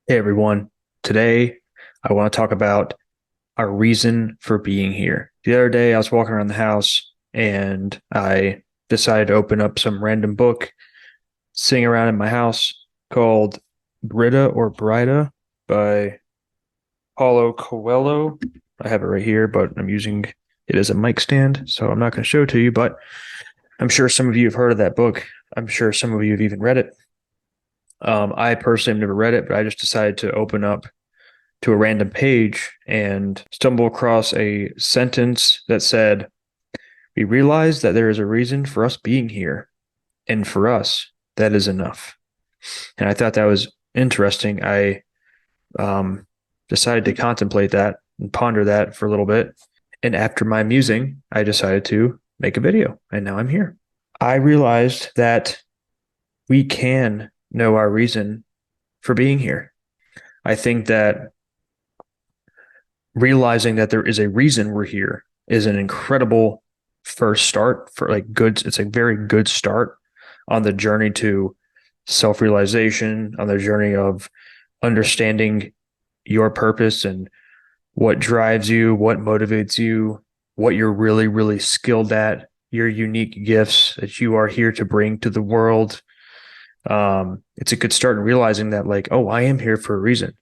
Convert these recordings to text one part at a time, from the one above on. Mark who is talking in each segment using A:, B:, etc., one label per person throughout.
A: Hey everyone. Today I want to talk about our reason for being here. The other day I was walking around the house and I decided to open up some random book sitting around in my house called Brida by Paulo Coelho. I have it right here, but I'm using it as a mic stand, so I'm not going to show it to you, but I'm sure some of you have heard of that book. I'm sure some of you have even read it. I personally have never read it, but I just decided to open up to a random page and stumble across a sentence that said, "We realize that there is a reason for us being here, and for us, that is enough." And I thought that was interesting. I um, decided to contemplate that and ponder that for a little bit. And after my musing, I decided to make a video, and now I'm here. I realized that we can know our reason for being here. I think that realizing that there is a reason we're here is an incredible first start for like good. It's a very good start on the journey to self-realization, on the journey of understanding your purpose and what drives you, what motivates you, what you're really, really skilled at, your unique gifts that you are here to bring to the world. It's a good start in realizing that, like, oh, I am here for a reason.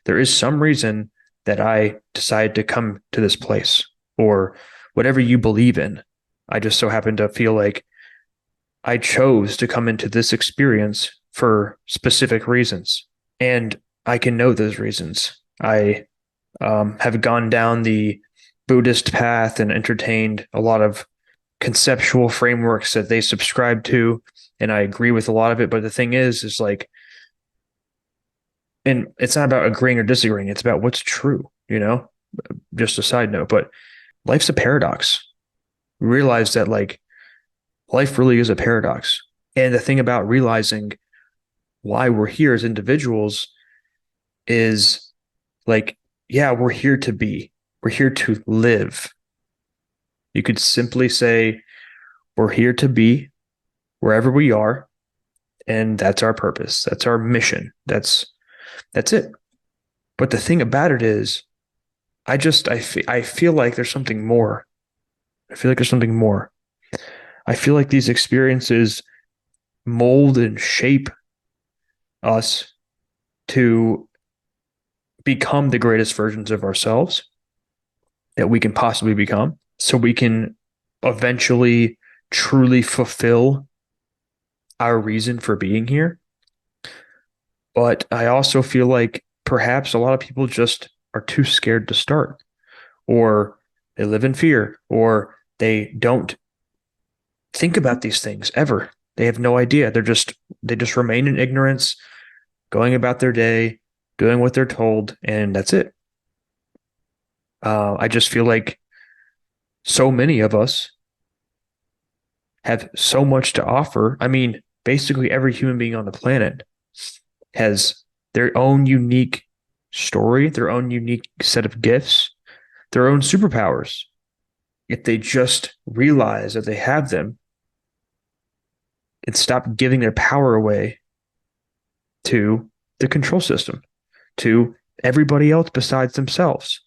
A: There is some reason that I decided to come to this place or whatever you believe in. I just so happen to feel like I chose to come into this experience for specific reasons. And I can know those reasons. I have gone down the Buddhist path and entertained a lot of conceptual frameworks that they subscribe to. And I agree with a lot of it. But the thing is like, and it's not about agreeing or disagreeing. It's about what's true, just a side note, but life's a paradox. We realize that like life really is a paradox. And the thing about realizing why we're here as individuals is like, yeah, we're here to be, we're here to live. You could simply say, we're here to be wherever we are. And that's our purpose. That's our mission. That's it. But the thing about it is, I feel like there's something more. I feel like there's something more. I feel like these experiences mold and shape us to become the greatest versions of ourselves that we can possibly become, so we can eventually truly fulfill our reason for being here. But I also feel like perhaps a lot of people just are too scared to start, or they live in fear, or they don't think about these things ever. They have no idea. They just remain in ignorance, going about their day, doing what they're told, and that's it. I just feel like so many of us have so much to offer. I mean, basically every human being on the planet has their own unique story, their own unique set of gifts, their own superpowers. If they just realize that they have them and stop giving their power away to the control system, to everybody else besides themselves.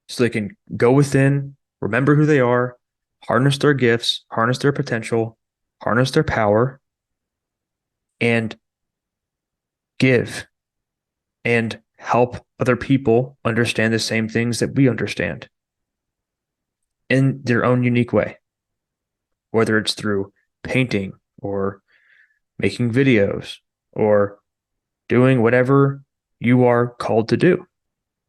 A: So they can go within, remember who they are, harness their gifts, harness their potential, harness their power, and give and help other people understand the same things that we understand in their own unique way, whether it's through painting or making videos or doing whatever you are called to do.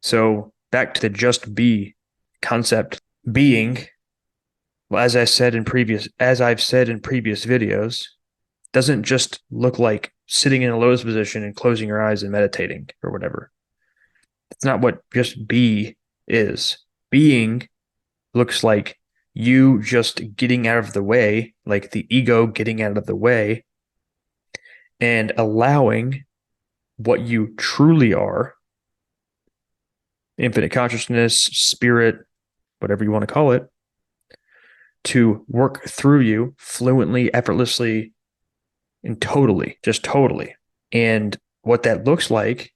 A: So back to the just be concept. Being, well, as I've said in previous videos, doesn't just look like sitting in a lotus position and closing your eyes and meditating or whatever. It's not what just be is. Being looks like you just getting out of the way, like the ego getting out of the way and allowing what you truly are, infinite consciousness, spirit, whatever you want to call it, to work through you fluently, effortlessly, and totally, just totally. And what that looks like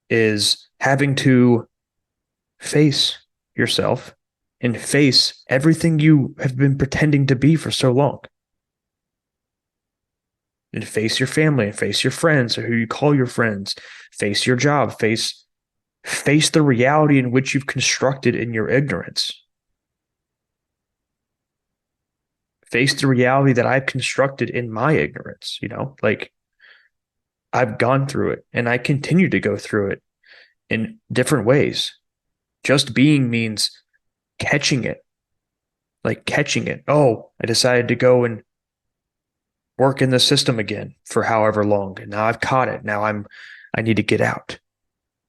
A: is having to face yourself and face everything you have been pretending to be for so long. And face your family and face your friends or who you call your friends, face your job, face the reality in which you've constructed in your ignorance. Face the reality that I've constructed in my ignorance, like I've gone through it and I continue to go through it in different ways. Just being means catching it, like catching it. Oh, I decided to go and work in the system again for however long. And now I've caught it. I need to get out.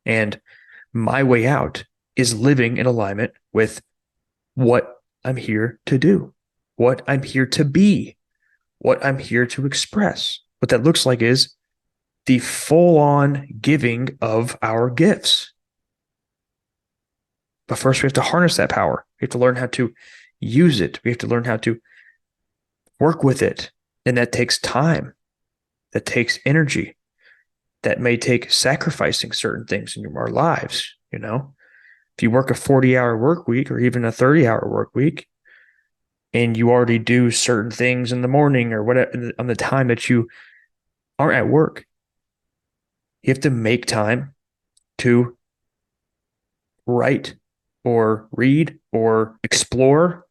A: And my way out is living in alignment with what I'm here to do, what I'm here to be, what I'm here to express. What that looks like is the full-on giving of our gifts. But first, we have to harness that power. We have to learn how to use it. We have to learn how to work with it. And that takes time. That takes energy. That may take sacrificing certain things in our lives. If you work a 40-hour work week or even a 30-hour work week, and you already do certain things in the morning or whatever on the time that you aren't at work, you have to make time to write or read or explore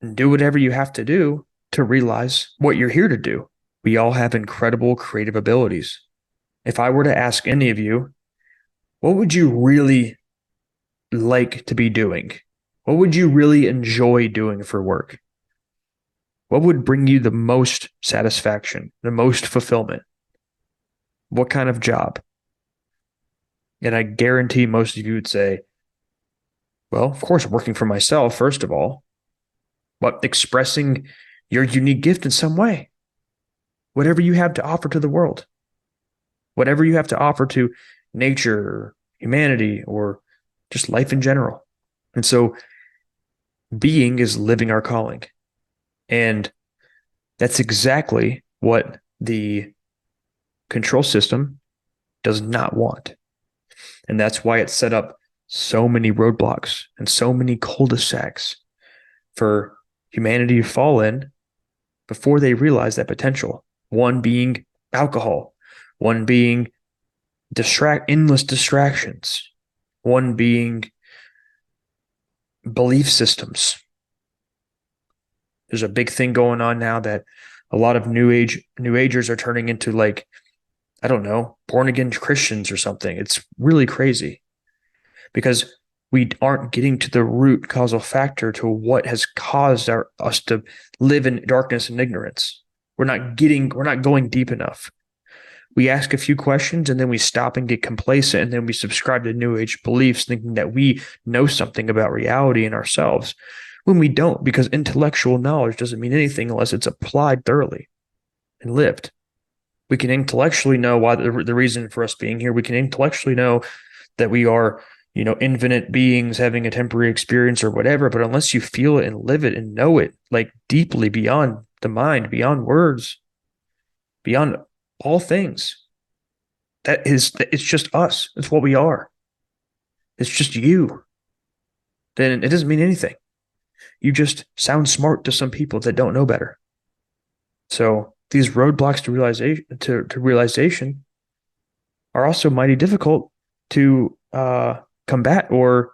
A: and do whatever you have to do to realize what you're here to do. We all have incredible creative abilities. If I were to ask any of you, what would you really like to be doing? What would you really enjoy doing for work? What would bring you the most satisfaction, the most fulfillment? What kind of job? And I guarantee most of you would say, well, of course, working for myself, first of all, but expressing your unique gift in some way. Whatever you have to offer to the world, whatever you have to offer to nature, or humanity, or just life in general. And so being is living our calling. And that's exactly what the control system does not want. And that's why it set up so many roadblocks and so many cul-de-sacs for humanity to fall in before they realize that potential. One being alcohol, one being endless distractions, one being belief systems. There's a big thing going on now that a lot of new agers are turning into, like, I don't know, born again Christians or something. It's really crazy because we aren't getting to the root causal factor to what has caused us to live in darkness and ignorance. We're not going deep enough. We ask a few questions and then we stop and get complacent, and then we subscribe to new age beliefs thinking that we know something about reality and ourselves when we don't, because intellectual knowledge doesn't mean anything unless it's applied thoroughly and lived. We can intellectually know why the reason for us being here. We can intellectually know that we are, infinite beings having a temporary experience or whatever, but unless you feel it and live it and know it, like, deeply beyond the mind, beyond words, beyond all things, it's just us. It's what we are. It's just you. Then it doesn't mean anything. You just sound smart to some people that don't know better. So these roadblocks to realization are also mighty difficult to combat or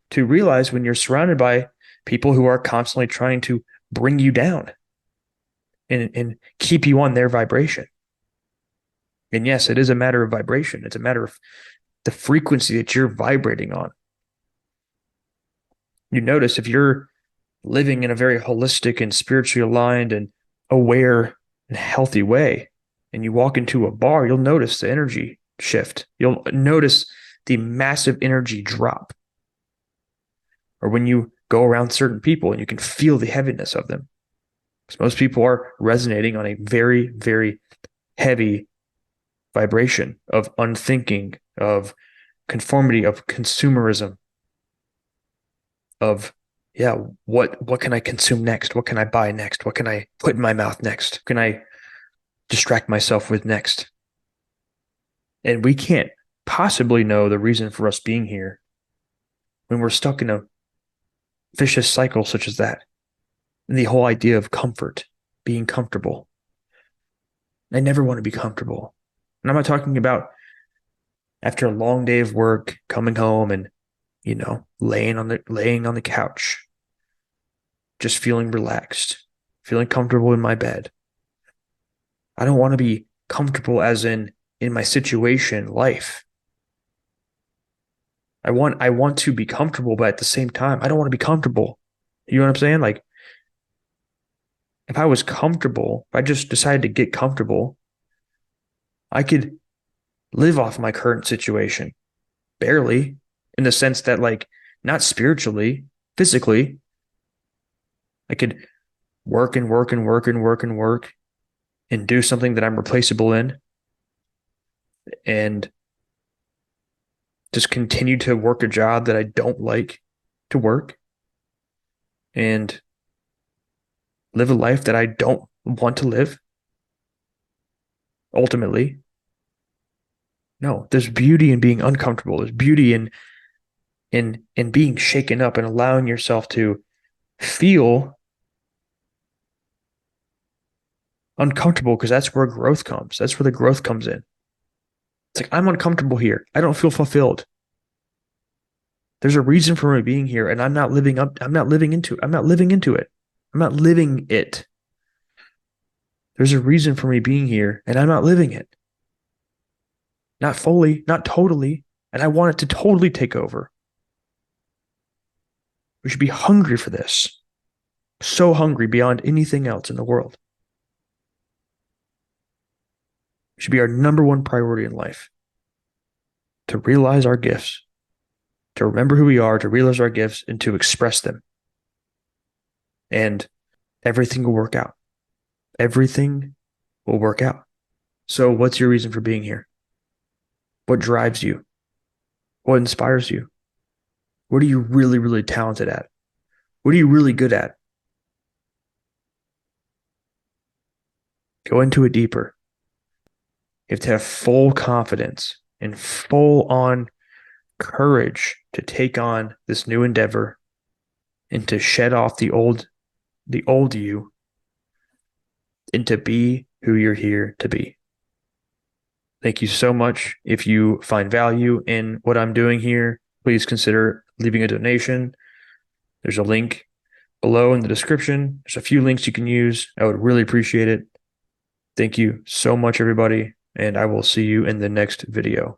A: to realize when you're surrounded by people who are constantly trying to bring you down and keep you on their vibration. And yes, it is a matter of vibration. It's a matter of the frequency that you're vibrating on. You notice if you're living in a very holistic and spiritually aligned and aware and healthy way, and you walk into a bar, you'll notice the energy shift. You'll notice the massive energy drop. Or when you go around certain people and you can feel the heaviness of them. Because most people are resonating on a very, very heavy vibration of unthinking, of conformity, of consumerism, of, what can I consume next? What can I buy next? What can I put in my mouth next? What can I distract myself with next? And we can't possibly know the reason for us being here when we're stuck in a vicious cycle such as that. And the whole idea of comfort, being comfortable. I never want to be comfortable. And I'm not talking about after a long day of work, coming home and, laying on the couch, just feeling relaxed, feeling comfortable in my bed. I don't want to be comfortable as in my situation, life. I want to be comfortable, but at the same time, I don't want to be comfortable. You know what I'm saying? Like, if I was comfortable, if I just decided to get comfortable, I could live off my current situation. Barely, in the sense that, like, not spiritually, physically. I could work and work and work and work and work and do something that I'm replaceable in and just continue to work a job that I don't like to work and live a life that I don't want to live. Ultimately, no, there's beauty in being uncomfortable. There's beauty in being shaken up and allowing yourself to feel uncomfortable, because that's where growth comes. That's where the growth comes in. It's like, I'm uncomfortable here. I don't feel fulfilled. There's a reason for me being here, and I'm not living into it. I'm not living it. There's a reason for me being here, and I'm not living it. Not fully, not totally, and I want it to totally take over. We should be hungry for this. So hungry beyond anything else in the world. It should be our number one priority in life. To realize our gifts, to remember who we are, to realize our gifts, and to express them. And everything will work out. Everything will work out. So what's your reason for being here? What drives you? What inspires you? What are you really, really talented at? What are you really good at? Go into it deeper. You have to have full confidence and full on courage to take on this new endeavor and to shed off the old you and to be who you're here to be. Thank you so much. If you find value in what I'm doing here, please consider leaving a donation. There's a link below in the description. There's a few links you can use. I would really appreciate it. Thank you so much, everybody, and I will see you in the next video.